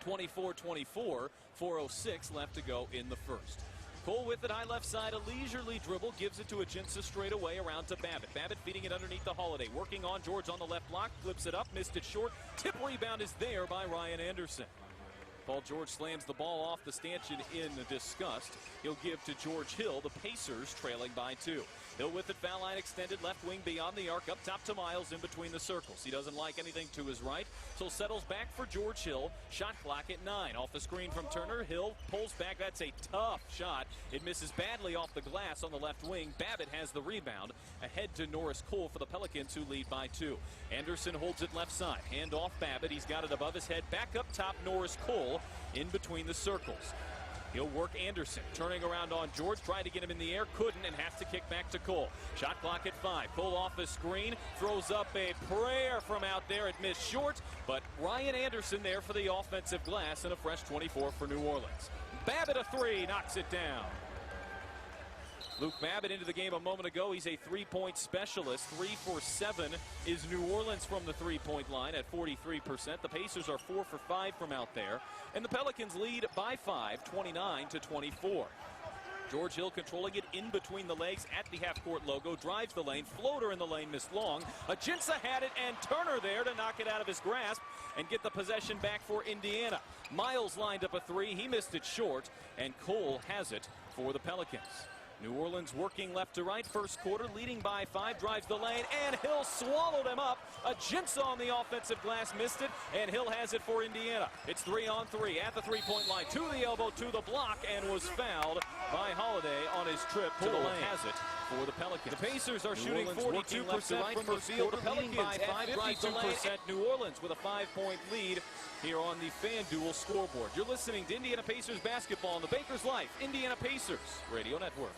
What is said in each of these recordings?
24-24, 4:06 left to go in the first. Cole with it, high left side, a leisurely dribble, gives it to Ajinça straight away around to Babbitt. Babbitt feeding it underneath the Holiday, working on George on the left block, flips it up, missed it short. Tip rebound is there by Ryan Anderson. Paul George slams the ball off the stanchion in disgust. He'll give to George Hill, the Pacers trailing by 2. Hill with it, foul line extended, left wing beyond the arc, up top to Miles in between the circles. He doesn't like anything to his right, so settles back for George Hill. Shot clock at 9. Off the screen from Turner, Hill pulls back. That's a tough shot. It misses badly off the glass on the left wing. Babbitt has the rebound. Ahead to Norris Cole for the Pelicans, who lead by 2. Anderson holds it left side. Hand off Babbitt. He's got it above his head. Back up top, Norris Cole in between the circles. He'll work Anderson, turning around on George, trying to get him in the air, couldn't, and has to kick back to Cole. Shot clock at 5. Cole off the screen, throws up a prayer from out there. It missed short, but Ryan Anderson there for the offensive glass and a fresh 24 for New Orleans. Babbitt a 3, knocks it down. Luke Babbitt into the game a moment ago. He's a three-point specialist. 3 for 7 is New Orleans from the three-point line at 43%. The Pacers are 4 for 5 from out there. And the Pelicans lead by 5, 29-24. George Hill controlling it in between the legs at the half-court logo. Drives the lane. Floater in the lane missed long. Ajinça had it, and Turner there to knock it out of his grasp and get the possession back for Indiana. Miles lined up a 3. He missed it short, and Cole has it for the Pelicans. New Orleans working left to right, first quarter, leading by 5, drives the lane, and Hill swallowed him up. Ajinça on the offensive glass missed it, and Hill has it for Indiana. It's 3-on-3 at the three-point line, to the elbow, to the block, and was fouled by Holiday on his trip to the lane. Has it for the Pelicans. The Pacers are shooting 42% from the field. The Pelicans at 52%. New Orleans with a 5-point lead here on the FanDuel scoreboard. You're listening to Indiana Pacers basketball on the Baker's Life Indiana Pacers Radio Network.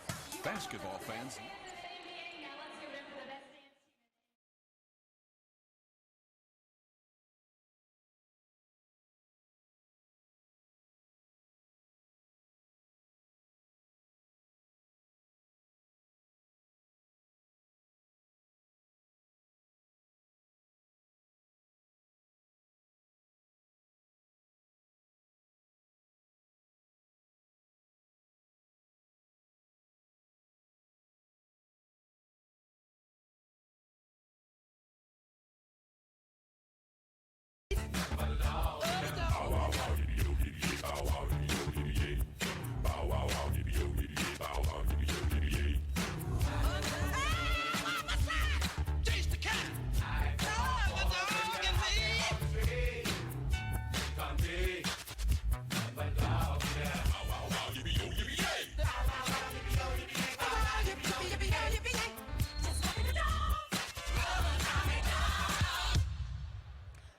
Basketball fans,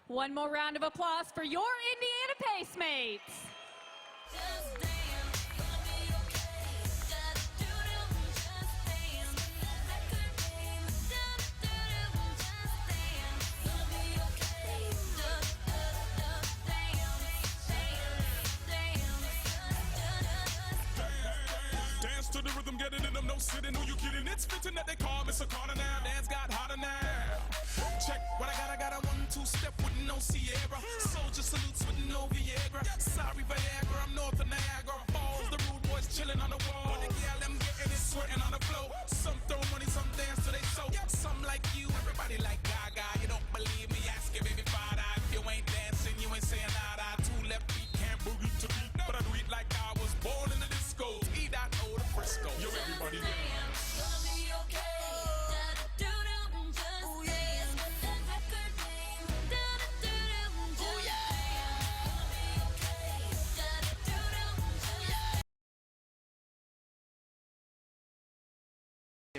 one more round of applause for your Indiana Pacemates. Dance to the rhythm, get it in them, no sitting, who you kidding? It's fitting that they call Mr. Carter now. Dance got hotter now. Check what I got a 1-2 step with no Sierra. Soldier salutes with no Viagra. Sorry Viagra, I'm north of Niagara Falls. The rude boys chilling on the wall. The girl them getting it, sweating on the floor. Some throw money, some dance till they so. Some like you, everybody like Gaga. You don't believe me, ask your baby father. If you ain't dancing, you ain't saying nada. 2 left feet can't boogie to beat, but I do it like I was born in the disco. E.O. the Frisco. Yo, everybody dance.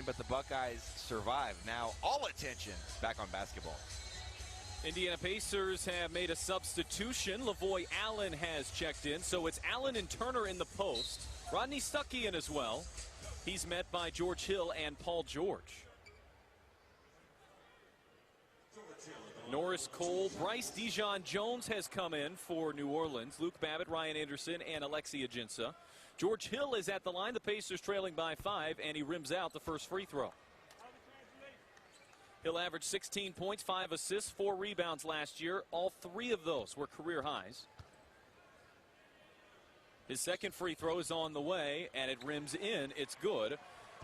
But the Buckeyes survive. Now all attention back on basketball. Indiana Pacers have made a substitution. Lavoy Allen has checked in, so it's Allen and Turner in the post. Rodney Stuckey in as well. He's met by George Hill and Paul George. Norris Cole, Bryce Dijon Jones has come in for New Orleans. Luke Babbitt, Ryan Anderson, and Alexi Ajinça. George Hill is at the line. The Pacers trailing by 5, and he rims out the first free throw. Hill averaged 16 points, 5 assists, 4 rebounds last year. All 3 of those were career highs. His second free throw is on the way, and it rims in. It's good.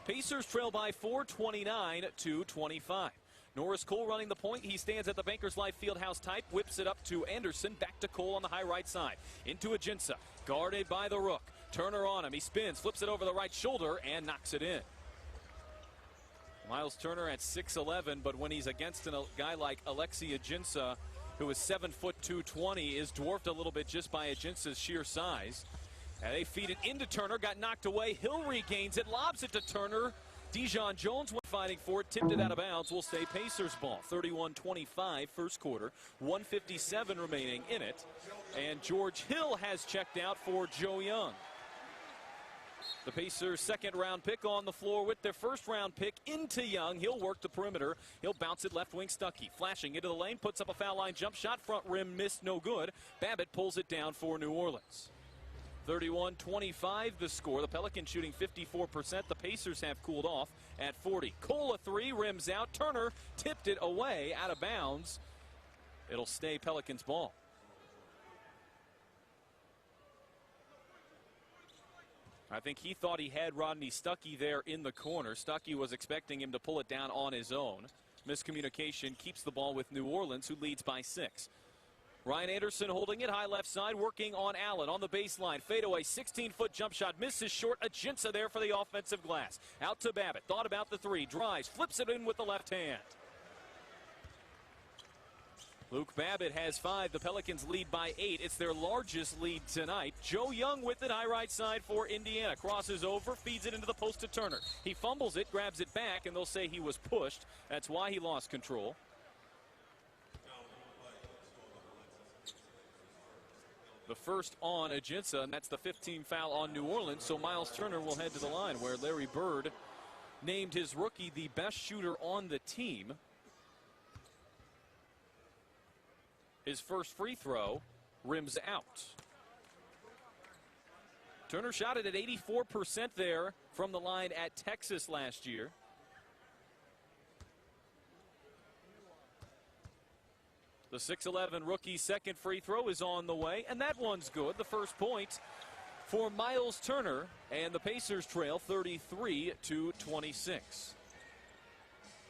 Pacers trail by 4, 29-25. Norris Cole running the point. He stands at the Bankers Life Fieldhouse type, whips it up to Anderson, back to Cole on the high right side. Into Ajinça, guarded by the Rook. Turner on him. He spins, flips it over the right shoulder, and knocks it in. Miles Turner at 6'11", but when he's against a guy like Alexi Ajinça, who is 7 foot 220, is dwarfed a little bit just by Ajinça's sheer size. And they feed it into Turner, got knocked away. Hill regains it, lobs it to Turner. Dijon Jones went fighting for it, tipped it out of bounds. Will stay Pacers ball. 31-25 first quarter, 1:57 remaining in it. And George Hill has checked out for Joe Young. The Pacers' second-round pick on the floor with their first-round pick into Young. He'll work the perimeter. He'll bounce it left wing Stuckey. Flashing into the lane, puts up a foul line jump shot. Front rim missed, no good. Babbitt pulls it down for New Orleans. 31-25 the score. The Pelicans shooting 54%. The Pacers have cooled off at 40. Cole a three, rims out. Turner tipped it away out of bounds. It'll stay Pelicans ball. I think he thought he had Rodney Stuckey there in the corner. Stuckey was expecting him to pull it down on his own. Miscommunication keeps the ball with New Orleans, who leads by 6. Ryan Anderson holding it high left side, working on Allen on the baseline. Fadeaway, 16-foot jump shot, misses short. Ajinça there for the offensive glass. Out to Babbitt, thought about the three, drives, flips it in with the left hand. Luke Babbitt has 5. The Pelicans lead by 8. It's their largest lead tonight. Joe Young with it, high right side for Indiana. Crosses over, feeds it into the post to Turner. He fumbles it, grabs it back, and they'll say he was pushed. That's why he lost control. The first on Ajinça, and that's the 15th foul on New Orleans. So Miles Turner will head to the line, where Larry Bird named his rookie the best shooter on the team. His first free throw rims out. Turner shot it at 84% there from the line at Texas last year. The 6'11" rookie's second free throw is on the way, and that one's good. The first point for Miles Turner, and the Pacers trail 33-26.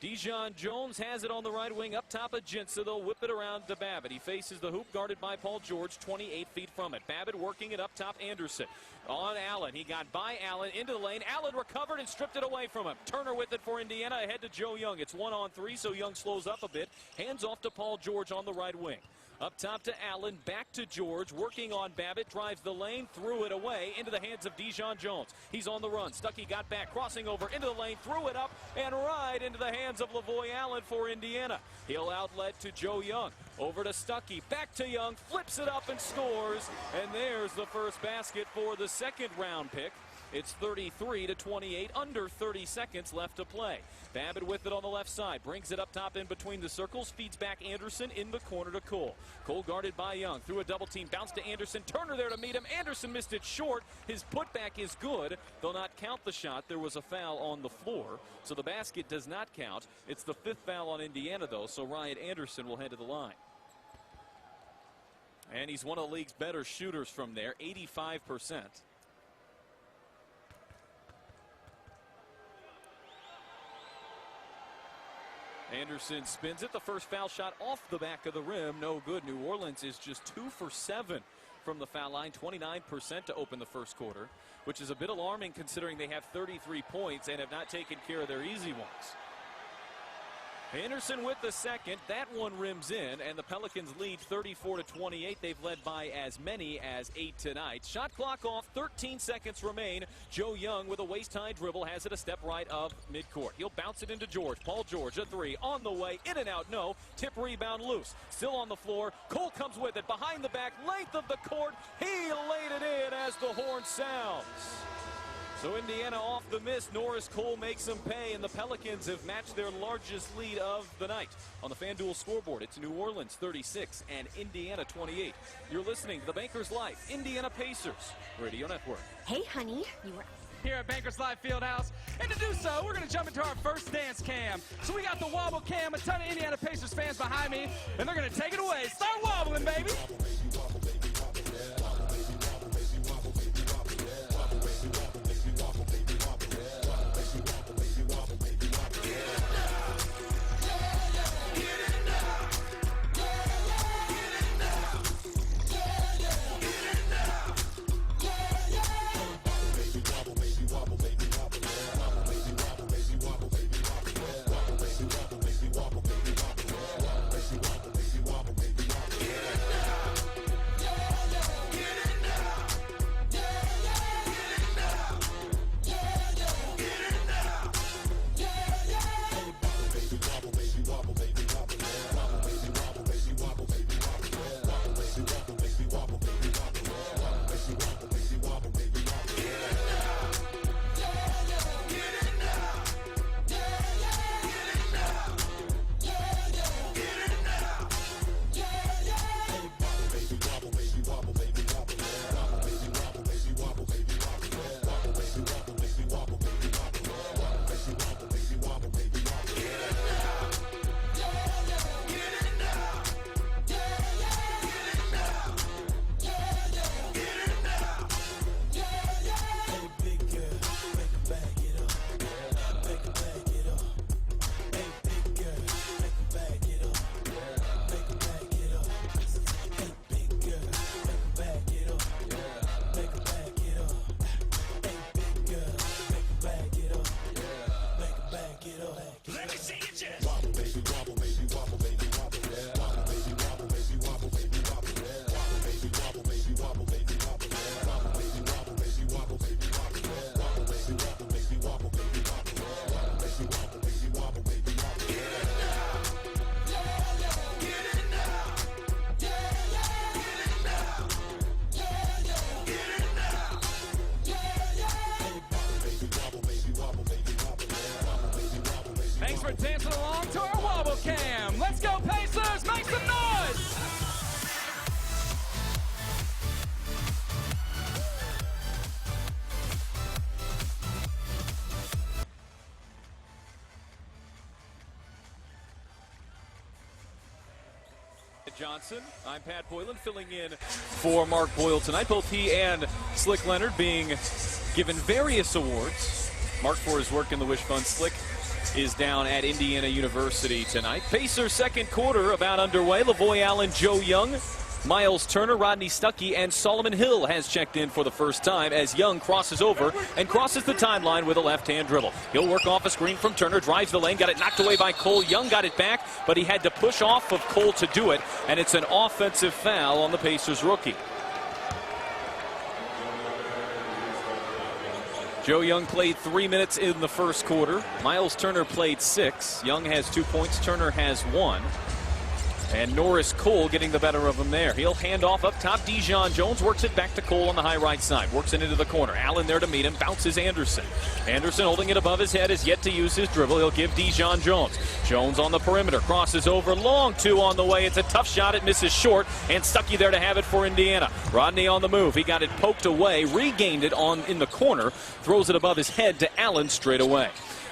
Dijon Jones has it on the right wing, up top of Ajinça. They'll whip it around to Babbitt. He faces the hoop, guarded by Paul George, 28 feet from it. Babbitt working it up top, Anderson. On Allen, he got by Allen, into the lane. Allen recovered and stripped it away from him. Turner with it for Indiana, ahead to Joe Young. It's 1-on-3, so Young slows up a bit. Hands off to Paul George on the right wing. Up top to Allen, back to George, working on Babbitt, drives the lane, threw it away into the hands of Dijon Jones. He's on the run. Stuckey got back, crossing over into the lane, threw it up, and right into the hands of Lavoy Allen for Indiana. He'll outlet to Joe Young. Over to Stuckey, back to Young, flips it up and scores. And there's the first basket for the second round pick. It's 33-28, under 30 seconds left to play. Babbitt with it on the left side, brings it up top in between the circles, feeds back Anderson in the corner to Cole. Cole guarded by Young, through a double team, bounce to Anderson. Turner there to meet him. Anderson missed it short. His putback is good. They'll not count the shot. There was a foul on the floor, so the basket does not count. It's the 5th foul on Indiana, though, so Ryan Anderson will head to the line. And he's one of the league's better shooters from there, 85%. Anderson spins it. The first foul shot off the back of the rim. No good. New Orleans is just 2 for 7 from the foul line. 29% to open the first quarter, which is a bit alarming considering they have 33 points and have not taken care of their easy ones. Anderson with the second. That one rims in, and the Pelicans lead 34-28. They've led by as many as 8 tonight. Shot clock off, 13 seconds remain. Joe Young with a waist-high dribble has it a step right of midcourt. He'll bounce it into George. Paul George, a three, on the way, in and out, no. Tip rebound loose, still on the floor. Cole comes with it, behind the back, length of the court. He laid it in as the horn sounds. So Indiana off the miss. Norris Cole makes them pay, and the Pelicans have matched their largest lead of the night. On the FanDuel scoreboard, it's New Orleans 36 and Indiana 28. You're listening to the Bankers Life Indiana Pacers Radio Network. Hey, honey, you were here at Bankers Life Fieldhouse. And to do so, we're going to jump into our first dance cam. So we got the wobble cam, a ton of Indiana Pacers fans behind me, and they're going to take it away. Start wobbling, baby. Johnson. I'm Pat Boylan filling in for Mark Boyle tonight. Both he and Slick Leonard being given various awards. Mark for his work in the Wish Fund. Slick is down at Indiana University tonight. Pacers second quarter about underway. Lavoy Allen, Joe Young, Miles Turner, Rodney Stuckey, and Solomon Hill has checked in for the first time as Young crosses over and crosses the timeline with a left-hand dribble. He'll work off a screen from Turner, drives the lane, got it knocked away by Cole. Young got it back, but he had to push off of Cole to do it, and it's an offensive foul on the Pacers rookie. Joe Young played 3 minutes in the first quarter. Miles Turner played 6. Young has 2 points. Turner has 1. And Norris Cole getting the better of him there. He'll hand off up top. Dijon Jones works it back to Cole on the high right side. Works it into the corner. Allen there to meet him. Bounces Anderson. Anderson holding it above his head is yet to use his dribble. He'll give Dijon Jones. Jones on the perimeter. Crosses over. Long two on the way. It's a tough shot. It misses short. And Stuckey there to have it for Indiana. Rodney on the move. He got it poked away. Regained it in the corner. Throws it above his head to Allen straight away.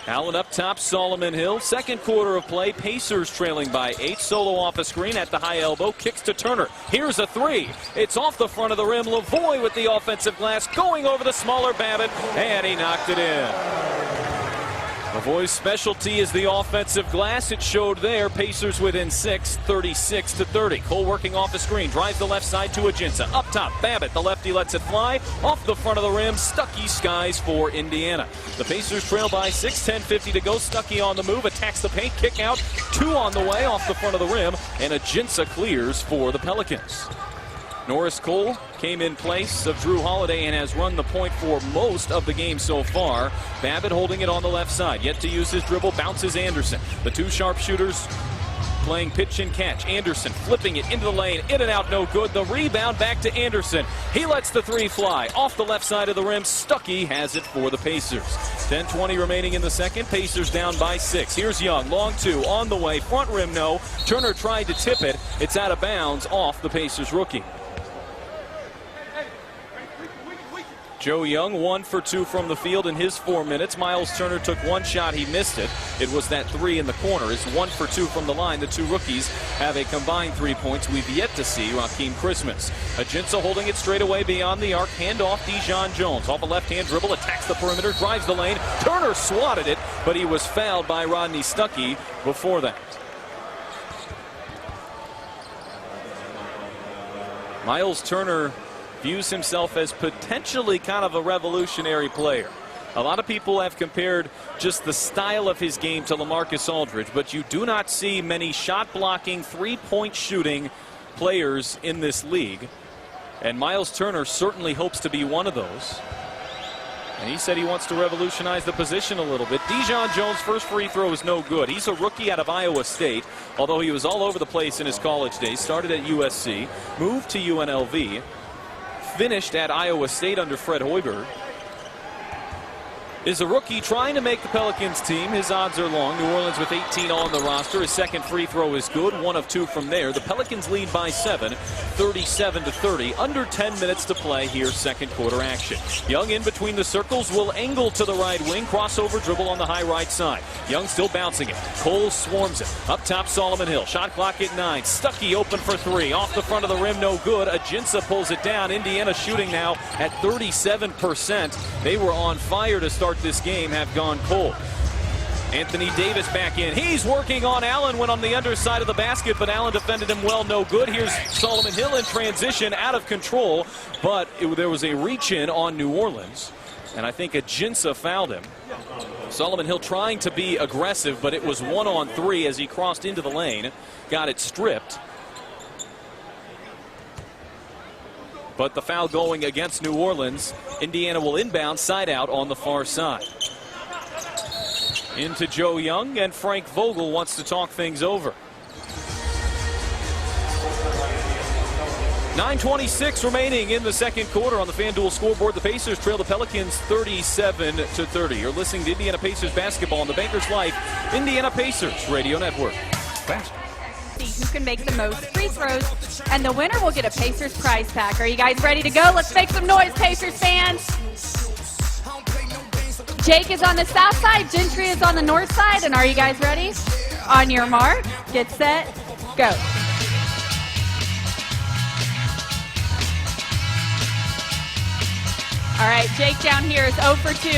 Allen up top, Solomon Hill. Second quarter of play, Pacers trailing by 8. Solo off a screen at the high elbow, kicks to Turner. Here's a three. It's off the front of the rim. Lavoy with the offensive glass, going over the smaller Babbitt, and he knocked it in. Lavoy's specialty is the offensive glass. It showed there. Pacers within 6, 36-30. Cole working off the screen, drives the left side to Ajinça. Up top, Babbitt, the lefty lets it fly. Off the front of the rim, Stuckey skies for Indiana. The Pacers trail by 6, 10:50 to go. Stuckey on the move, attacks the paint, kick out. 2 on the way, off the front of the rim, and Ajinça clears for the Pelicans. Norris Cole came in place of Drew Holiday and has run the point for most of the game so far. Babbitt holding it on the left side. Yet to use his dribble, bounces Anderson. The two sharpshooters playing pitch and catch. Anderson flipping it into the lane, in and out, no good. The rebound back to Anderson. He lets the three fly off the left side of the rim. Stuckey has it for the Pacers. 10:20 remaining in the second. Pacers down by 6. Here's Young, long two, on the way. Front rim, no. Turner tried to tip it. It's out of bounds off the Pacers rookie. Joe Young 1 for 2 from the field in his 4 minutes. Miles Turner took one shot. He missed it. It was that three in the corner. It's 1 for 2 from the line. The two rookies have a combined 3 points. We've yet to see Rakeem Christmas. Ajinça holding it straight away beyond the arc. Handoff Dijon Jones. Off a left-hand dribble. Attacks the perimeter. Drives the lane. Turner swatted it, but he was fouled by Rodney Stuckey before that. Miles Turner views himself as potentially kind of a revolutionary player. A lot of people have compared just the style of his game to LaMarcus Aldridge, but you do not see many shot-blocking, three-point shooting players in this league. And Miles Turner certainly hopes to be one of those. And he said he wants to revolutionize the position a little bit. Dijon Jones' first free throw is no good. He's a rookie out of Iowa State, although he was all over the place in his college days. Started at USC, moved to UNLV, finished at Iowa State under Fred Hoiberg. Is a rookie trying to make the Pelicans team. His odds are long. New Orleans with 18 on the roster. His second free throw is good. 1 of 2 from there. The Pelicans lead by 7, 37-30. Under 10 minutes to play here, second quarter action. Young in between the circles will angle to the right wing. Crossover dribble on the high right side. Young still bouncing it. Cole swarms it. Up top, Solomon Hill. Shot clock at 9. Stuckey open for 3. Off the front of the rim, no good. Ajinça pulls it down. Indiana shooting now at 37%. They were on fire to start this game, have gone cold. Anthony Davis back in. He's working on Allen, went on the underside of the basket, but Allen defended him well, no good. Here's Solomon Hill in transition, out of control, but there was a reach in on New Orleans, and I think Ajinça fouled him. Solomon Hill trying to be aggressive, but it was 1-on-3 as he crossed into the lane, got it stripped. But the foul going against New Orleans. Indiana will inbound, side out on the far side. Into Joe Young, and Frank Vogel wants to talk things over. 9:26 remaining in the second quarter on the FanDuel scoreboard. The Pacers trail the Pelicans 37-30. You're listening to Indiana Pacers basketball on the Bankers Life Indiana Pacers Radio Network. See who can make the most free throws, and the winner will get a Pacers prize pack. Are you guys ready to go? Let's make some noise, Pacers fans. Jake is on the south side, Gentry is on the north side, and are you guys ready? On your mark, get set, go. All right, Jake down here is 0 for 2.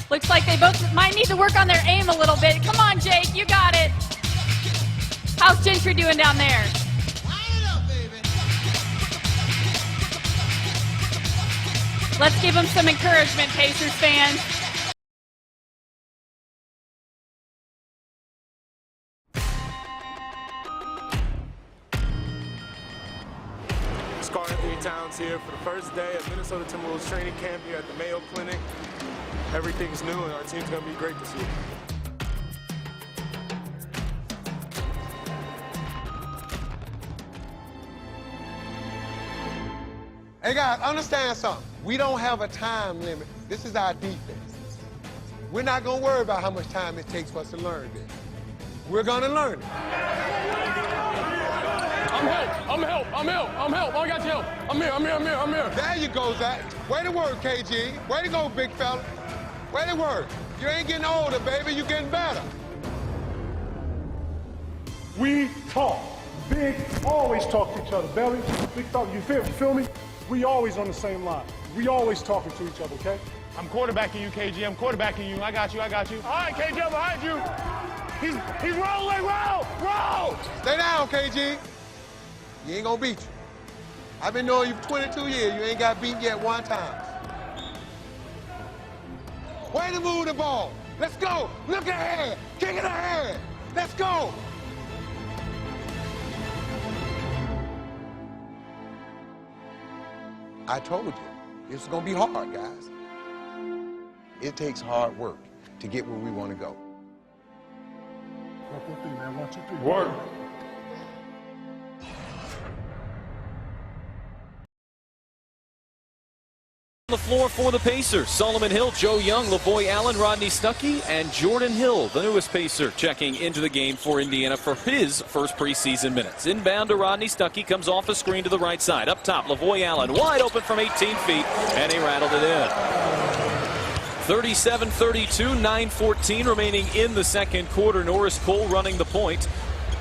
Looks like they both might need to work on their aim a little bit. Come on, Jake, you got it. How's Gentry doing down there? Let's give him some encouragement, Pacers fans. Scar Anthony Towns here for the first day of Minnesota Timberwolves training camp here at the Mayo Clinic. Everything's new and our team's going to be great this year. Hey guys, understand something. We don't have a time limit. This is our defense. We're not going to worry about how much time it takes for us to learn this. We're going to learn it. I'm help. I got you help. I'm here. There you go, Zach. Way to work, KG. Way to go, big fella. Way to work. You ain't getting older, baby. You getting better. We talk. Big always talk to each other. Belly, big talk. You feel me? We always on the same line. We always talking to each other, okay? I'm quarterbacking you, KG. I'm quarterbacking you. I got you. All right, KG, I'm behind you. He's rolling. Roll. Stay down, KG. He ain't gonna beat you. I've been knowing you for 22 years. You ain't got beat yet one time. Way to move the ball. Let's go. Look ahead. Kick it ahead. Let's go. I told you, it's gonna be hard, guys. It takes hard work to get where we want to go. 1, 2, 3, man. 1, 2, 3. Work. On the floor for the Pacers, Solomon Hill, Joe Young, Lavoy Allen, Rodney Stuckey, and Jordan Hill, the newest Pacer, checking into the game for Indiana for his first preseason minutes. Inbound to Rodney Stuckey, comes off a screen to the right side. Up top, Lavoy Allen, wide open from 18 feet, and he rattled it in. 37-32, 9:14 remaining in the second quarter. Norris Cole running the point.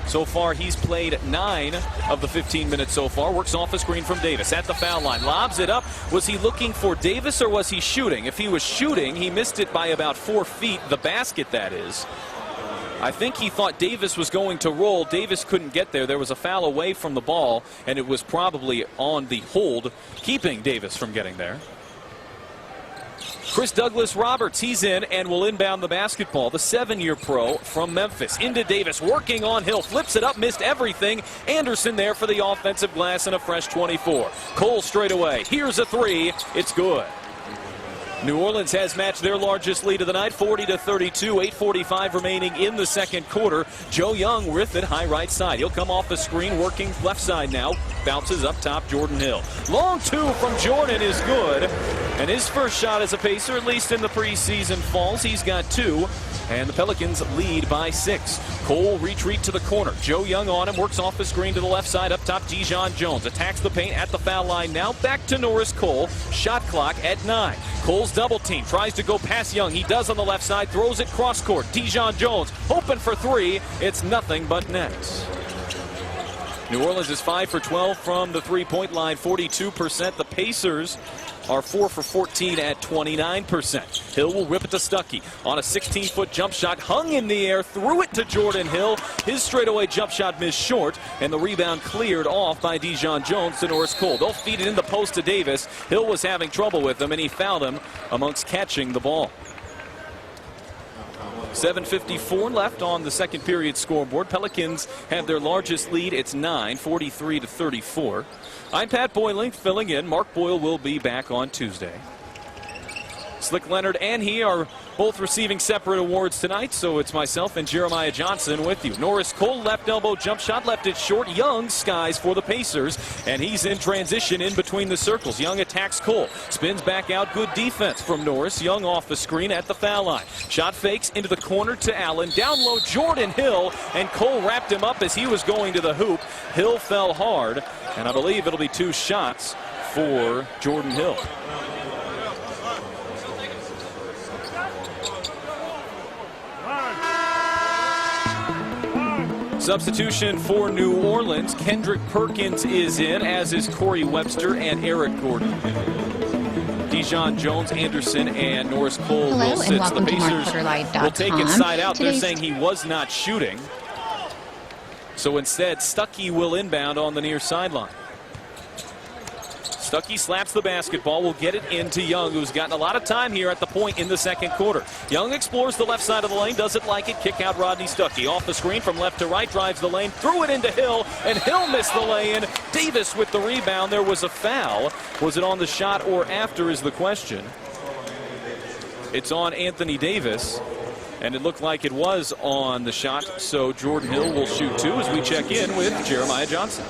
So far, he's played 9 of the 15 minutes so far. Works off a screen from Davis at the foul line. Lobs it up. Was he looking for Davis or was he shooting? If he was shooting, he missed it by about 4 feet. The basket, that is. I think he thought Davis was going to roll. Davis couldn't get there. There was a foul away from the ball, and it was probably on the hold, keeping Davis from getting there. Chris Douglas-Roberts, he's in and will inbound the basketball. The 7-year pro from Memphis. Into Davis, working on Hill. Flips it up, missed everything. Anderson there for the offensive glass and a fresh 24. Cole straight away. Here's a 3. It's good. New Orleans has matched their largest lead of the night, 40-32, 8:45 remaining in the second quarter. Joe Young with it, high right side. He'll come off the screen, working left side now. Bounces up top, Jordan Hill. Long 2 from Jordan is good. And his first shot as a Pacer, at least in the preseason, falls. He's got 2. And the Pelicans lead by 6. Cole retreat to the corner. Joe Young on him, works off the screen to the left side. Up top, Dijon Jones attacks the paint at the foul line now. Back to Norris Cole. Shot clock at 9. Cole's double team, tries to go past Young. He does on the left side, throws it cross court. Dijon Jones open for 3. It's nothing but nets. New Orleans is 5 for 12 from the three-point line, 42%. The Pacers are 4 for 14 at 29%. Hill will rip it to Stuckey on a 16-foot jump shot, hung in the air, threw it to Jordan Hill. His straightaway jump shot missed short, and the rebound cleared off by Dijon Jones to Norris Cole. They'll feed it in the post to Davis. Hill was having trouble with him, and he fouled him amongst catching the ball. 7:54 left on the second period scoreboard. Pelicans have their largest lead. It's 9, 43-34. I'm Pat Boiling filling in. Mark Boyle will be back on Tuesday. Slick Leonard and he are both receiving separate awards tonight, so it's myself and Jeremiah Johnson with you. Norris Cole, left elbow jump shot, left it short. Young skies for the Pacers, and he's in transition in between the circles. Young attacks Cole, spins back out. Good defense from Norris. Young off the screen at the foul line. Shot fakes into the corner to Allen. Down low, Jordan Hill, and Cole wrapped him up as he was going to the hoop. Hill fell hard, and I believe it'll be 2 shots for Jordan Hill. Substitution for New Orleans. Kendrick Perkins is in, as is Corey Webster and Eric Gordon. Dijon Jones, Anderson, and Norris Cole Hello, will sit. and welcome The to Pacers will take it side out. They're saying he was not shooting. So instead, Stuckey will inbound on the near sideline. Stuckey slaps the basketball, will get it into Young, who's gotten a lot of time here at the point in the second quarter. Young explores the left side of the lane, doesn't like it, kick out Rodney Stuckey. Off the screen from left to right, drives the lane, threw it into Hill, and Hill missed the lay-in. Davis with the rebound. There was a foul. Was it on the shot or after is the question. It's on Anthony Davis, and it looked like it was on the shot, so Jordan Hill will shoot two as we check in with Jeremiah Johnson.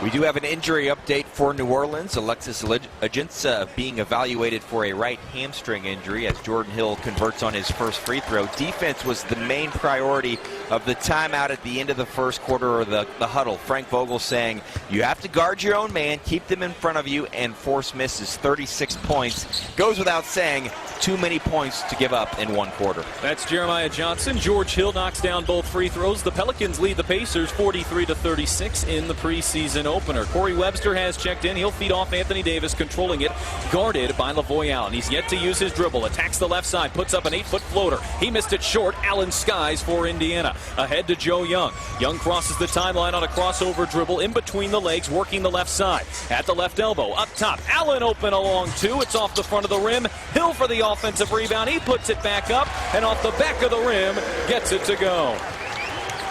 We do have an injury update for New Orleans. Alexis Ajinça being evaluated for a right hamstring injury as Jordan Hill converts on his first free throw. Defense was the main priority of the timeout at the end of the first quarter, or the huddle. Frank Vogel saying you have to guard your own man, keep them in front of you, and force misses. 36 points. Goes without saying, too many points to give up in one quarter. That's Jeremiah Johnson. George Hill knocks down both free throws. The Pelicans lead the Pacers 43-36 in the preseason opener. Corey Webster has checked in. He'll feed off Anthony Davis, controlling it, guarded by Lavoy Allen. He's yet to use his dribble. Attacks the left side, puts up an 8-foot floater. He missed it short. Allen skies for Indiana. Ahead to Joe Young. Young crosses the timeline on a crossover dribble in between the legs, working the left side. At the left elbow, up top. Allen open along two. It's off the front of the rim. Hill for the offensive rebound. He puts it back up, and off the back of the rim, gets it to go.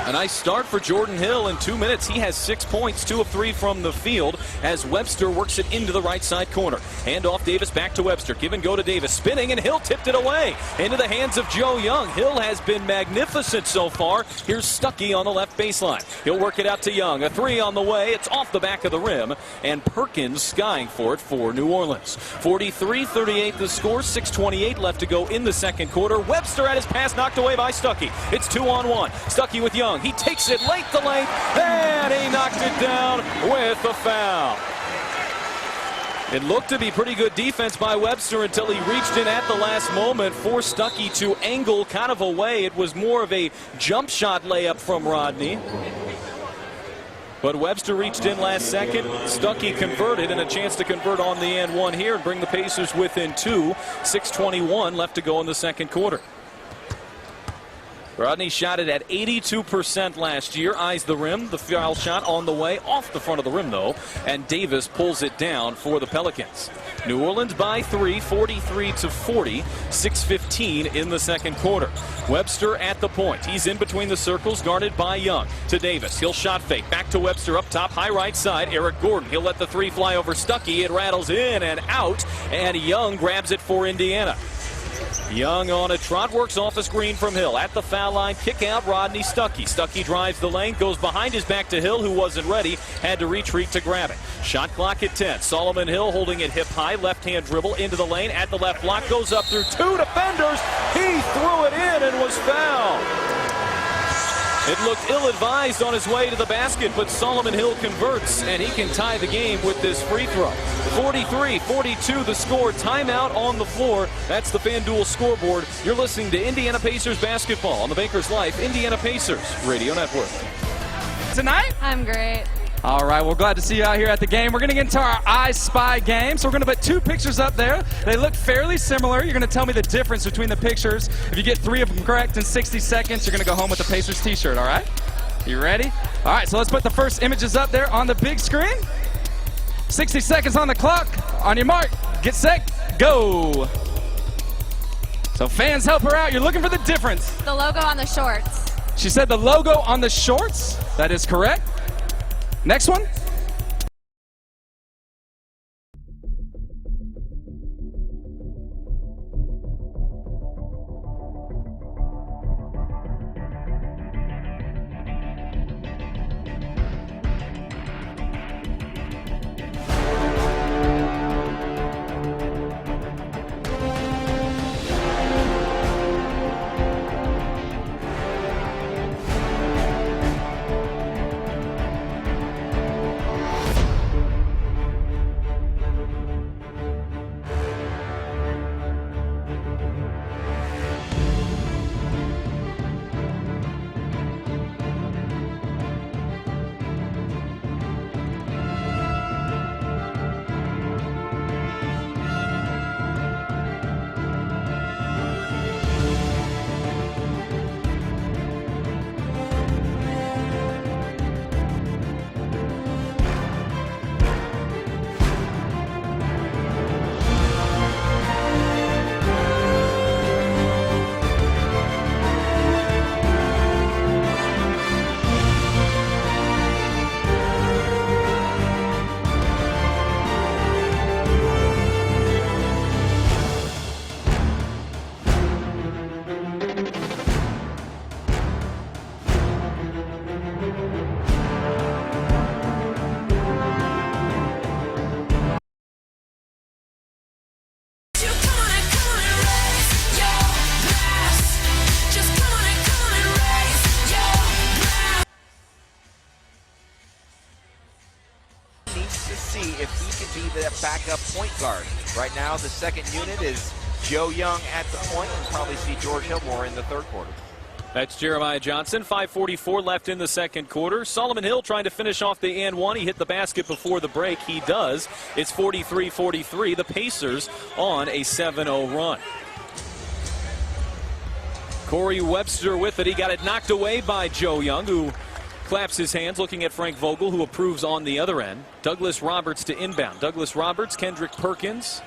A nice start for Jordan Hill. In 2 minutes, he has 6 points, 2 of 3 from the field, as Webster works it into the right side corner. Hand off Davis, back to Webster. Give and go to Davis, spinning, and Hill tipped it away into the hands of Joe Young. Hill has been magnificent so far. Here's Stuckey on the left baseline. He'll work it out to Young. A three on the way. It's off the back of the rim, and Perkins skying for it for New Orleans. 43-38 the score, 6:28 left to go in the second quarter. Webster at his pass, knocked away by Stuckey. It's 2-on-1. Stuckey with Young. He takes it late the length, and he knocked it down with a foul. It looked to be pretty good defense by Webster until he reached in at the last moment for Stuckey to angle kind of away. It was more of a jump shot layup from Rodney. But Webster reached in last second. Stuckey converted, and a chance to convert on the and one here and bring the Pacers within two. 6:21 left to go in the second quarter. Rodney shot it at 82% last year. Eyes the rim. The foul shot on the way. Off the front of the rim, though. And Davis pulls it down for the Pelicans. New Orleans by 3, 43-40. 6:15 in the second quarter. Webster at the point. He's in between the circles, guarded by Young. To Davis. He'll shot fake. Back to Webster up top. High right side. Eric Gordon. He'll let the three fly over Stuckey. It rattles in and out. And Young grabs it for Indiana. Young on a trot, works off a screen from Hill. At the foul line, kick out Rodney Stuckey. Stuckey drives the lane, goes behind his back to Hill, who wasn't ready, had to retreat to grab it. Shot clock at 10. Solomon Hill holding it hip high, left-hand dribble into the lane, at the left block, goes up through two defenders. He threw it in and was fouled. It looked ill-advised on his way to the basket, but Solomon Hill converts, and he can tie the game with this free throw. 43-42 the score. Timeout on the floor. That's the FanDuel scoreboard. You're listening to Indiana Pacers basketball on the Bankers Life Indiana Pacers Radio Network. Tonight? I'm great. All right, we're glad to see you out here at the game. We're going to get into our I Spy game. So we're going to put two pictures up there. They look fairly similar. You're going to tell me the difference between the pictures. If you get 3 of them correct in 60 seconds, you're going to go home with a Pacers t-shirt, all right? You ready? All right, so let's put the first images up there on the big screen. 60 seconds on the clock. On your mark, get set, go. So fans, help her out. You're looking for the difference. The logo on the shorts. She said the logo on the shorts. That is correct. Next one. be the backup point guard. Right now, the second unit is Joe Young at the point, and probably see George Hill more in the third quarter. That's Jeremiah Johnson. 5:44 left in the second quarter. Solomon Hill trying to finish off the and one. He hit the basket before the break. He does. It's 43-43. The Pacers on a 7-0 run. Corey Webster with it. He got it knocked away by Joe Young, who claps his hands looking at Frank Vogel, who approves on the other end. Douglas Roberts to inbound. Douglas Roberts, Kendrick Perkins,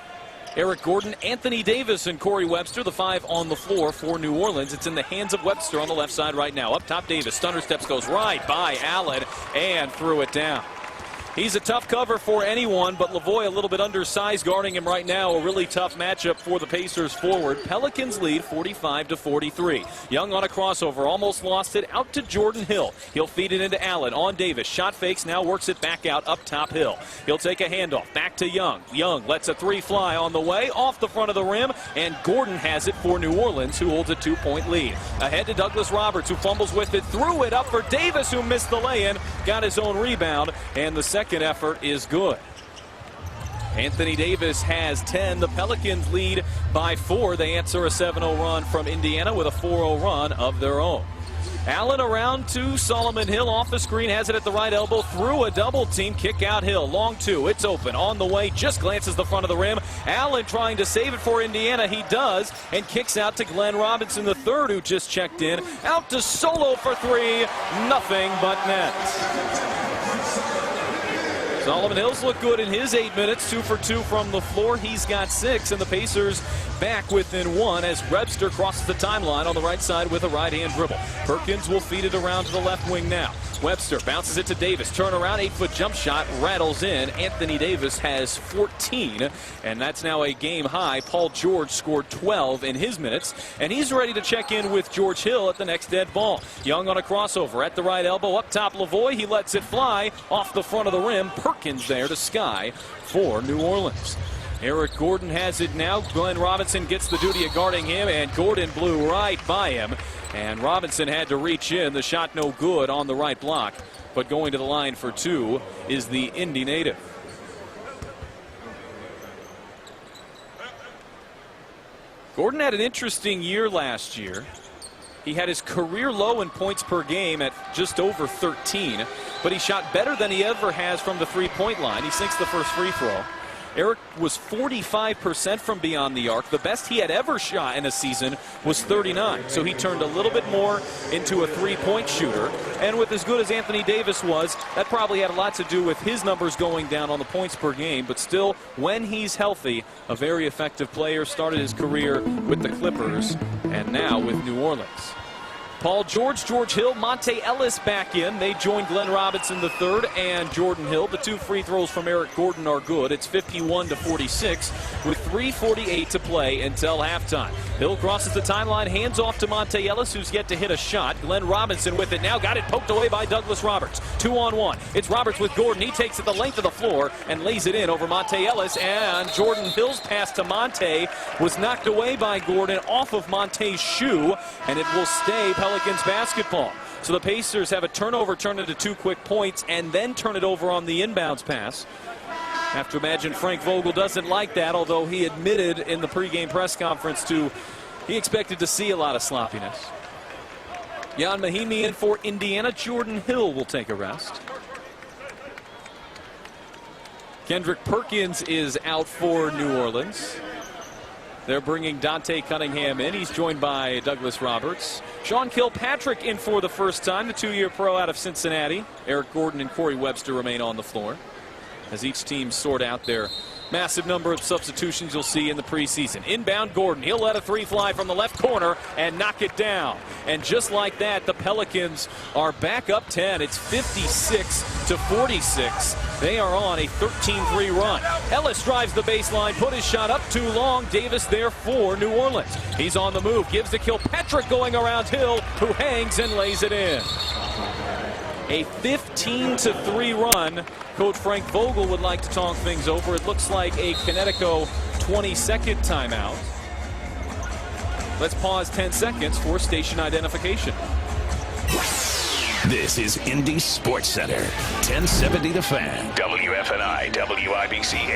Eric Gordon, Anthony Davis, and Corey Webster, the 5 on the floor for New Orleans. It's in the hands of Webster on the left side right now. Up top, Davis. Stunner steps, goes right by Allen and threw it down. He's a tough cover for anyone, but Lavoie a little bit undersized guarding him right now. A really tough matchup for the Pacers forward. Pelicans lead 45-43. Young on a crossover, almost lost it, out to Jordan Hill. He'll feed it into Allen on Davis. Shot fakes, now works it back out up top Hill. He'll take a handoff, back to Young. Young lets a three fly on the way, off the front of the rim, and Gordon has it for New Orleans, who holds a 2-point lead. Ahead to Douglas Roberts, who fumbles with it, threw it up for Davis, who missed the lay-in, got his own rebound, and the second effort is good. Anthony Davis has 10. The Pelicans lead by 4. They answer a 7-0 run from Indiana with a 4-0 run of their own. Allen around to Solomon Hill, off the screen, has it at the right elbow, through a double team, kick out Hill, long two, it's open, on the way, just glances the front of the rim. Allen trying to save it for Indiana, he does, and kicks out to Glenn Robinson III, who just checked in, out to Solo for 3, nothing but net. Solomon Hill's look good in his 8 minutes, 2 for 2 from the floor. He's got 6, and the Pacers back within 1 as Webster crosses the timeline on the right side with a right-hand dribble. Perkins will feed it around to the left wing now. Webster bounces it to Davis. Turn around, 8-foot jump shot, rattles in. Anthony Davis has 14, and that's now a game high. Paul George scored 12 in his minutes, and he's ready to check in with George Hill at the next dead ball. Young on a crossover at the right elbow, up top Lavoie. He lets it fly off the front of the rim. Perkins there to sky for New Orleans. Eric Gordon has it now. Glenn Robinson gets the duty of guarding him, and Gordon blew right by him. And Robinson had to reach in. The shot no good on the right block. But going to the line for 2 is the Indy native. Gordon had an interesting year last year. He had his career low in points per game at just over 13, but he shot better than he ever has from the three-point line. He sinks the first free throw. Eric was 45% from beyond the arc. The best he had ever shot in a season was 39. So he turned a little bit more into a three-point shooter. And with as good as Anthony Davis was, that probably had a lot to do with his numbers going down on the points per game. But still, when he's healthy, a very effective player. Started his career with the Clippers and now with New Orleans. Paul George, George Hill, Monte Ellis back in. They join Glenn Robinson III and Jordan Hill. The 2 free throws from Eric Gordon are good. It's 51-46 with 3:48 to play until halftime. Hill crosses the timeline, hands off to Monte Ellis, who's yet to hit a shot. Glenn Robinson with it now, got it poked away by Douglas Roberts. 2-on-1. It's Roberts with Gordon. He takes it the length of the floor and lays it in over Monte Ellis. And Jordan Hill's pass to Monte was knocked away by Gordon off of Monte's shoe, and it will stay Pelicans basketball. So the Pacers have a turnover, turn into 2 quick points, and then turn it over on the inbounds pass. I have to imagine Frank Vogel doesn't like that, although he admitted in the pregame press conference he expected to see a lot of sloppiness. Jan Mahimi in for Indiana. Jordan Hill will take a rest. Kendrick Perkins is out for New Orleans. They're bringing Dante Cunningham in. He's joined by Douglas Roberts. Sean Kilpatrick in for the first time, the 2-year pro out of Cincinnati. Eric Gordon and Corey Webster remain on the floor as each team sort out their massive number of substitutions you'll see in the preseason. Inbound Gordon. He'll let a 3 fly from the left corner and knock it down. And just like that, the Pelicans are back up 10. It's 56-46. They are on a 13-3 run. Ellis drives the baseline, put his shot up too long. Davis there for New Orleans. He's on the move, gives to Kilpatrick going around Hill, who hangs and lays it in. A 15-3 run. Coach Frank Vogel would like to talk things over. It looks like a Connecticut 20-second timeout. Let's pause 10 seconds for station identification. This is Indy Sports Center, 1070 The Fan. WFNI, WIBC.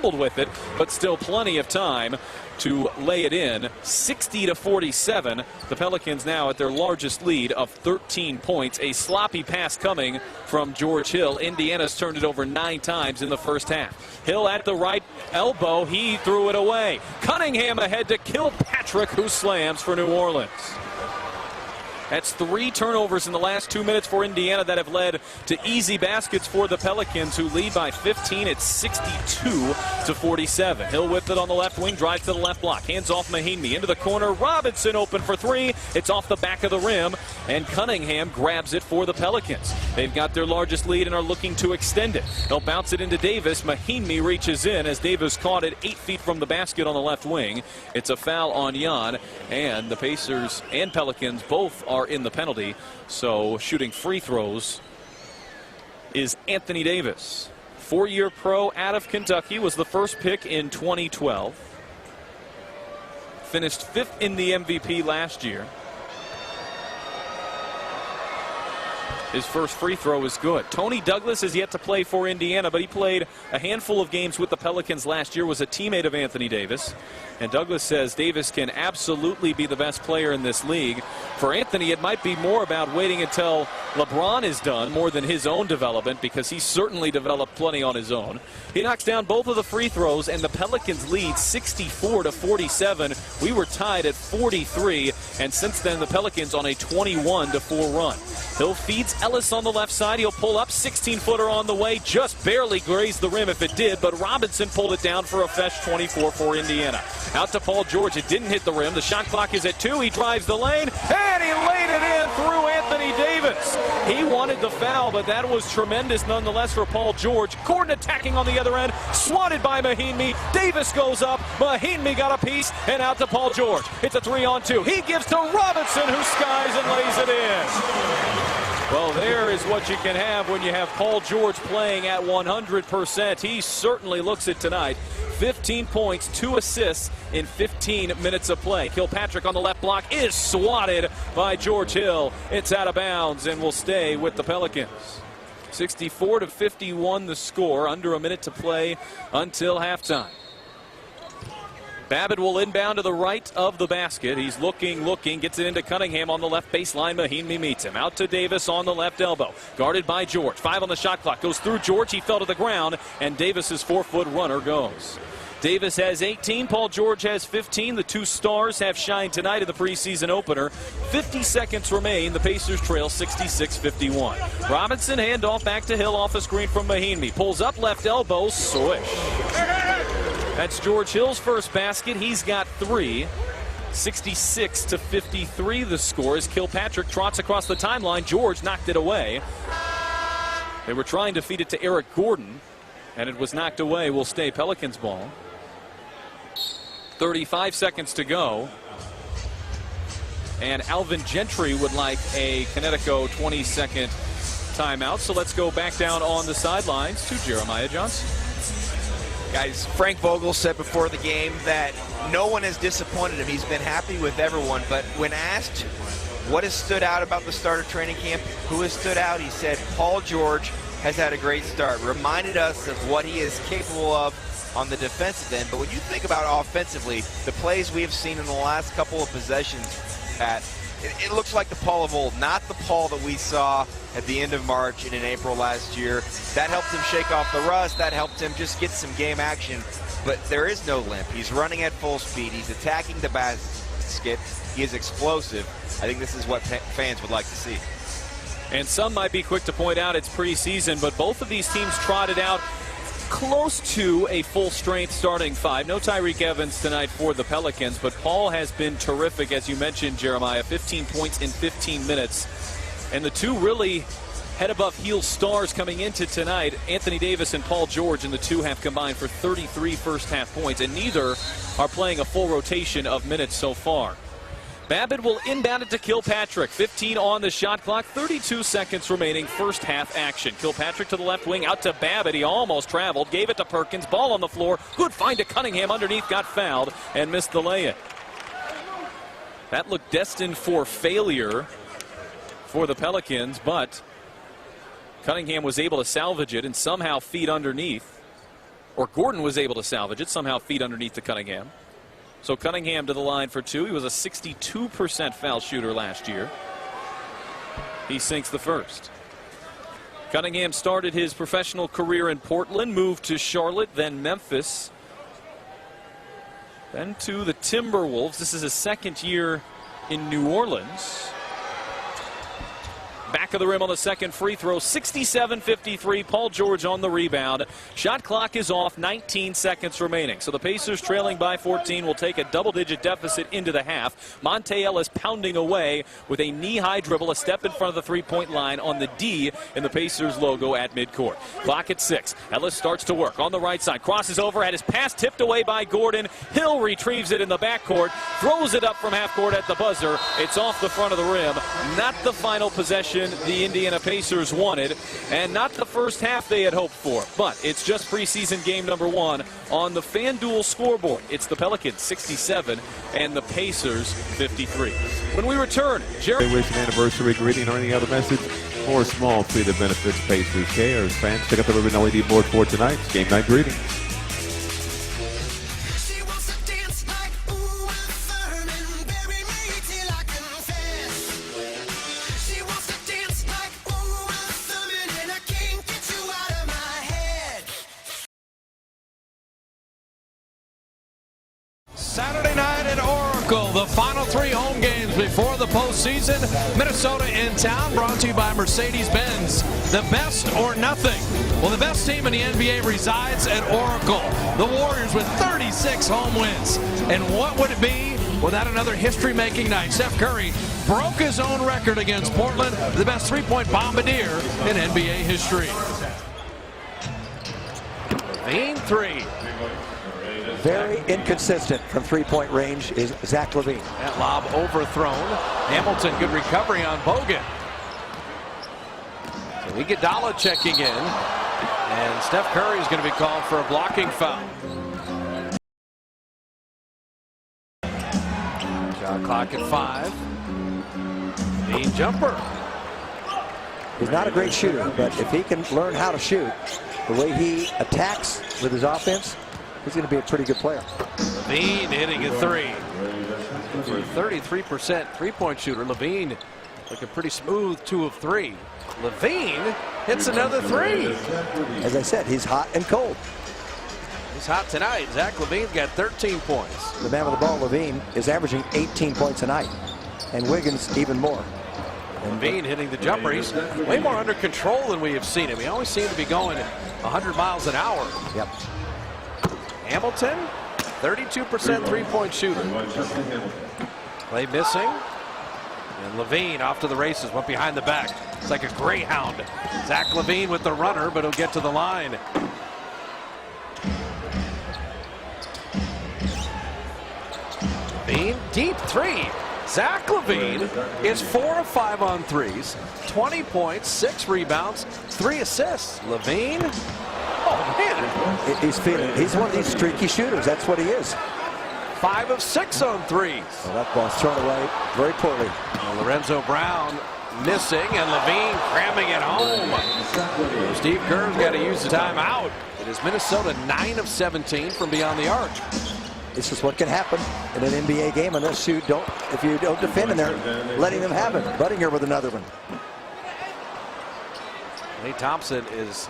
fumbled with it, but still plenty of time to lay it in. 60-47. The Pelicans now at their largest lead of 13 points. A sloppy pass coming from George Hill. Indiana's turned it over 9 times in the first half. Hill at the right elbow. He threw it away. Cunningham ahead to Kilpatrick, who slams for New Orleans. That's 3 turnovers in the last 2 minutes for Indiana that have led to easy baskets for the Pelicans, who lead by 15. It's 62-47. Hill with it on the left wing, drives to the left block, hands off Mahinmi into the corner. Robinson open for 3. It's off the back of the rim, and Cunningham grabs it for the Pelicans. They've got their largest lead and are looking to extend it. They'll bounce it into Davis. Mahinmi reaches in as Davis caught it 8 feet from the basket on the left wing. It's a foul on Jan, and the Pacers and Pelicans both are in the penalty, so shooting free throws is Anthony Davis. 4-year pro out of Kentucky, was the first pick in 2012. Finished 5th in the MVP last year. His first free throw is good. Tony Douglas is yet to play for Indiana, but he played a handful of games with the Pelicans last year, was a teammate of Anthony Davis. And Douglas says Davis can absolutely be the best player in this league. For Anthony, it might be more about waiting until LeBron is done more than his own development, because he certainly developed plenty on his own. He knocks down both of the free throws, and the Pelicans lead 64-47. We were tied at 43, and since then the Pelicans on a 21-4 run. Hill feeds Ellis on the left side. He'll pull up, 16-footer on the way, just barely grazed the rim if it did, but Robinson pulled it down for a fresh 24 for Indiana. Out to Paul George. It didn't hit the rim. The shot clock is at 2. He drives the lane, and he laid it in through Anthony Davis. He wanted the foul, but that was tremendous nonetheless for Paul George. Gordon attacking on the other end, swatted by Mahinmi. Davis goes up. Mahinmi got a piece, and out to Paul George. It's a 3-on-2. He gives to Robinson, who skies and lays it in. Well, there is what you can have when you have Paul George playing at 100%. He certainly looks it tonight. 15 points, 2 assists in 15 minutes of play. Kilpatrick on the left block is swatted by George Hill. It's out of bounds and will stay with the Pelicans. 64-51 the score, under a minute to play until halftime. Babbitt will inbound to the right of the basket. He's looking, gets it into Cunningham on the left baseline. Mahinmi meets him. Out to Davis on the left elbow. Guarded by George. 5 on the shot clock. Goes through George. He fell to the ground, and Davis's 4-foot runner goes. Davis has 18. Paul George has 15. The 2 stars have shined tonight in the preseason opener. 50 seconds remain. The Pacers trail 66-51. Robinson handoff back to Hill off a screen from Mahinmi. Pulls up left elbow. Swish. That's George Hill's first basket. He's got 3. 66-53 the score as Kilpatrick trots across the timeline. George knocked it away. They were trying to feed it to Eric Gordon, and it was knocked away. Will stay Pelicans ball. 35 seconds to go. And Alvin Gentry would like a Connecticut 20-second timeout. So let's go back down on the sidelines to Jeremiah Johnson. Guys, Frank Vogel said before the game that no one has disappointed him. He's been happy with everyone, but when asked what has stood out about the start of training camp, who has stood out, he said Paul George has had a great start. Reminded us of what he is capable of on the defensive end. But when you think about offensively, the plays we have seen in the last couple of possessions, Pat, it looks like the Paul of old, not the Paul that we saw at the end of March and in April last year. That helped him shake off the rust. That helped him just get some game action. But there is no limp. He's running at full speed. He's attacking the basket. He is explosive. I think this is what fans would like to see. And some might be quick to point out it's preseason, but both of these teams trotted out close to a full-strength starting 5. No Tyreek Evans tonight for the Pelicans, but Paul has been terrific, as you mentioned, Jeremiah. 15 points in 15 minutes. And the 2 really head-above-heels stars coming into tonight, Anthony Davis and Paul George, and the 2 have combined for 33 first-half points, and neither are playing a full rotation of minutes so far. Babbitt will inbound it to Kilpatrick. 15 on the shot clock. 32 seconds remaining. First half action. Kilpatrick to the left wing. Out to Babbitt. He almost traveled. Gave it to Perkins. Ball on the floor. Good find to Cunningham underneath. Got fouled and missed the lay-in. That looked destined for failure for the Pelicans, but Cunningham was able to salvage it and somehow feed underneath. or Gordon was able to salvage it, somehow feet underneath to Cunningham. So Cunningham to the line for two. He was a 62% foul shooter last year. He sinks the first. Cunningham started his professional career in Portland, moved to Charlotte, then Memphis, then to the Timberwolves. This is his second year in New Orleans. Back of the rim on the second free throw, 67-53. Paul George on the rebound. Shot clock is off, 19 seconds remaining. So the Pacers, trailing by 14, will take a double-digit deficit into the half. Monte Ellis pounding away with a knee-high dribble, a step in front of the three-point line on the D in the Pacers logo at midcourt. Clock at 6. Ellis starts to work on the right side. Crosses over, had his pass tipped away by Gordon. Hill retrieves it in the backcourt, throws it up from half court at the buzzer. It's off the front of the rim. Not the final possession the Indiana Pacers wanted, and not the first half they had hoped for, but it's just preseason game number 1 on the FanDuel scoreboard. It's the Pelicans 67 and the Pacers 53. When we return, Jerry, wish an anniversary greeting or any other message or a small fee that benefits Pacers Cares fans. Check out the Ribbon LED board for tonight's game night greeting. Saturday night at Oracle, the final 3 home games before the postseason. Minnesota in town, brought to you by Mercedes-Benz. The best or nothing. Well, the best team in the NBA resides at Oracle. The Warriors with 36 home wins. And what would it be without another history-making night? Steph Curry broke his own record against Portland, the best three-point bombardier in NBA history. Levine 3. Very inconsistent from three-point range is Zach LaVine. That lob overthrown. Hamilton, good recovery on Bogut. So Iguodala checking in. And Steph Curry is going to be called for a blocking foul. Shot clock at 5. Levine jumper. He's not a great shooter, but if he can learn how to shoot, the way he attacks with his offense, he's going to be a pretty good player. Levine hitting a 3. For a 33% three-point shooter, Levine looking pretty smooth, 2 of 3. Levine hits another 3. As I said, he's hot and cold. He's hot tonight. Zach LaVine's got 13 points. The man with the ball, Levine, is averaging 18 points a night. And Wiggins even more. Levine hitting the jumper. He's way more under control than we have seen him. He always seemed to be going 100 miles an hour. Yep. Hamilton, 32% three-point shooter. Play missing. And Levine off to the races, went behind the back. It's like a greyhound. Zach LaVine with the runner, but he'll get to the line. Levine, deep 3. Zach LaVine is 4 of 5 on threes, 20 points, 6 rebounds, 3 assists. LaVine, oh man. He's one of these streaky shooters. That's what he is. 5 of 6 on threes. Well, that ball's thrown away very poorly. Lorenzo Brown missing, and LaVine cramming it home. Steve Kerr's got to use the timeout. It is Minnesota 9 of 17 from beyond the arc. This is what can happen in an NBA game unless you don't, if you don't defend and they're letting them have it. Buttinger with another one. Klay Thompson is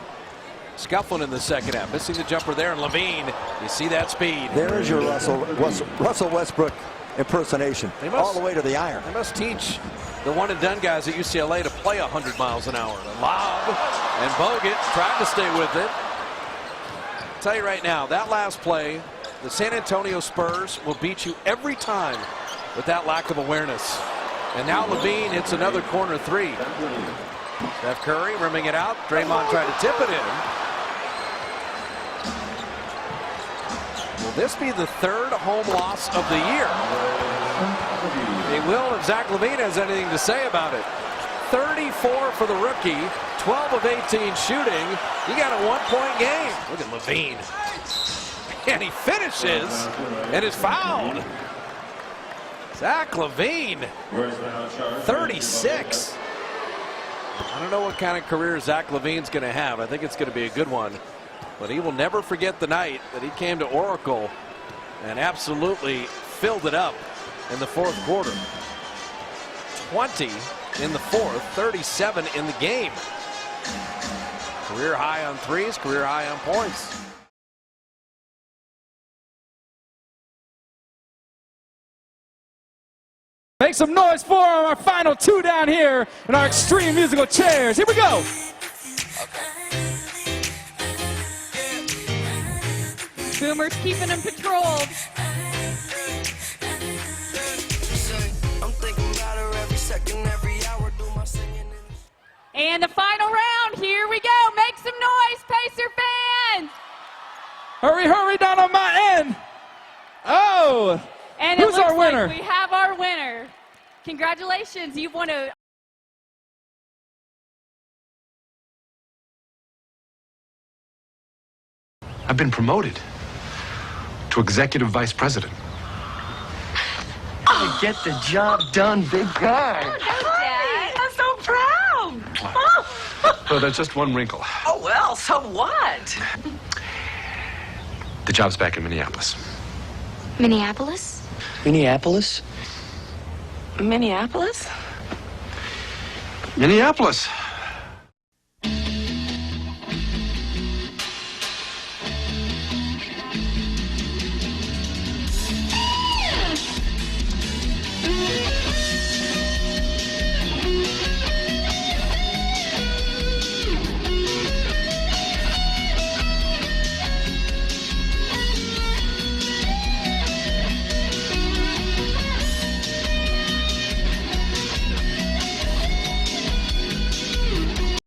scuffling in the second half, missing the jumper there, and LaVine, you see that speed. There is your Russell Westbrook impersonation, all the way to the iron. They must teach the one-and-done guys at UCLA to play 100 miles an hour. The lob, and Bogut tried to stay with it. I'll tell you right now, that last play, the San Antonio Spurs will beat you every time with that lack of awareness. And now LaVine hits another corner 3. Steph Curry rimming it out. Draymond tried to tip it in. Will this be the 3rd home loss of the year? They will if Zach LaVine has anything to say about it. 34 for the rookie, 12 of 18 shooting. He got a 1-point game. Look at LaVine. And he finishes and is fouled. Zach LaVine, 36. I don't know what kind of career Zach LaVine's going to have. I think it's going to be a good one. But he will never forget the night that he came to Oracle and absolutely filled it up in the fourth quarter. 20 in the fourth, 37 in the game. Career high on threes, career high on points. Make some noise for our final two down here in our extreme musical chairs. Here we go. Boomer's keeping them patrolled. And the final round, here we go. Make some noise, Pacer fans. Hurry, hurry down on my end. Oh, And who's it looks our winner? like we have our winner. Congratulations, you've won a I've been promoted to executive vice president. I get the job done, big guy. Dad, I'm so proud. So there's just one wrinkle. Oh, well, so what? The job's back in Minneapolis. Minneapolis? Minneapolis? Minneapolis? Minneapolis.